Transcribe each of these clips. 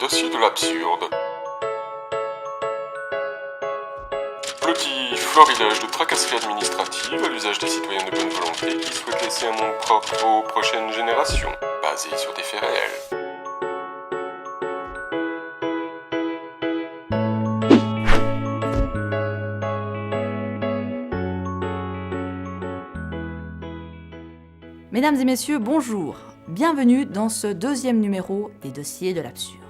dossiers de l'absurde. Petit florilège de tracasseries administratives à l'usage des citoyens de bonne volonté qui souhaitent laisser un monde propre aux prochaines générations, basé sur des faits réels. Mesdames et messieurs, bonjour. Bienvenue dans ce deuxième numéro des dossiers de l'absurde.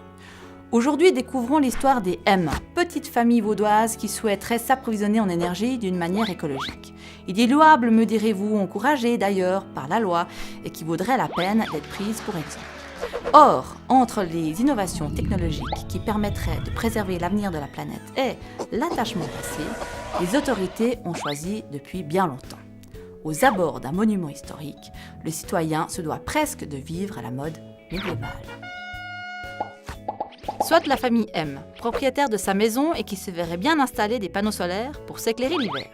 Aujourd'hui, découvrons l'histoire des M, petites familles vaudoises qui souhaiteraient s'approvisionner en énergie d'une manière écologique. Idée louable, me direz-vous, encouragée d'ailleurs par la loi et qui vaudrait la peine d'être prise pour exemple. Or, entre les innovations technologiques qui permettraient de préserver l'avenir de la planète et l'attachement passé, les autorités ont choisi depuis bien longtemps. Aux abords d'un monument historique, le citoyen se doit presque de vivre à la mode médiévale. Soit la famille M, propriétaire de sa maison et qui se verrait bien installer des panneaux solaires pour s'éclairer l'hiver.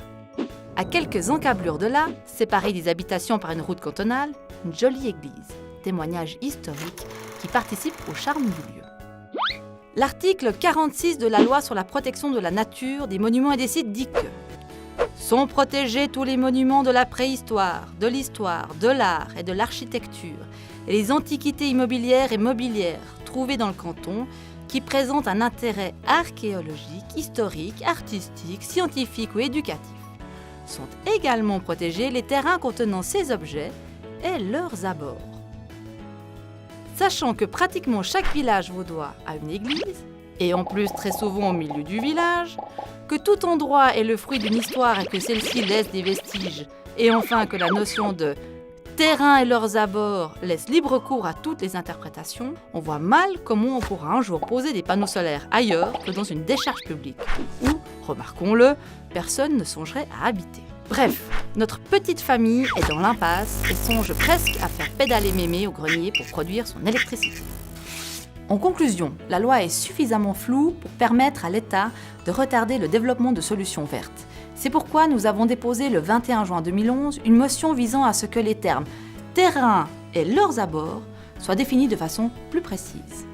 À quelques encablures de là, séparée des habitations par une route cantonale, une jolie église, témoignage historique qui participe au charme du lieu. L'article 46 de la loi sur la protection de la nature, des monuments et des sites dit que sont protégés tous les monuments de la préhistoire, de l'histoire, de l'art et de l'architecture et les antiquités immobilières et mobilières trouvées dans le canton qui présentent un intérêt archéologique, historique, artistique, scientifique ou éducatif. Sont également protégés les terrains contenant ces objets et leurs abords. Sachant que pratiquement chaque village vaudois a une église, et en plus très souvent au milieu du village, que tout endroit est le fruit d'une histoire et que celle-ci laisse des vestiges, et enfin que la notion de terrain et leurs abords laisse libre cours à toutes les interprétations, on voit mal comment on pourra un jour poser des panneaux solaires ailleurs que dans une décharge publique, où, remarquons-le, personne ne songerait à habiter. Bref, notre petite famille est dans l'impasse et songe presque à faire pédaler mémé au grenier pour produire son électricité. En conclusion, la loi est suffisamment floue pour permettre à l'État de retarder le développement de solutions vertes. C'est pourquoi nous avons déposé le 21 juin 2011 une motion visant à ce que les termes « terrain » et leurs abords soient définis de façon plus précise.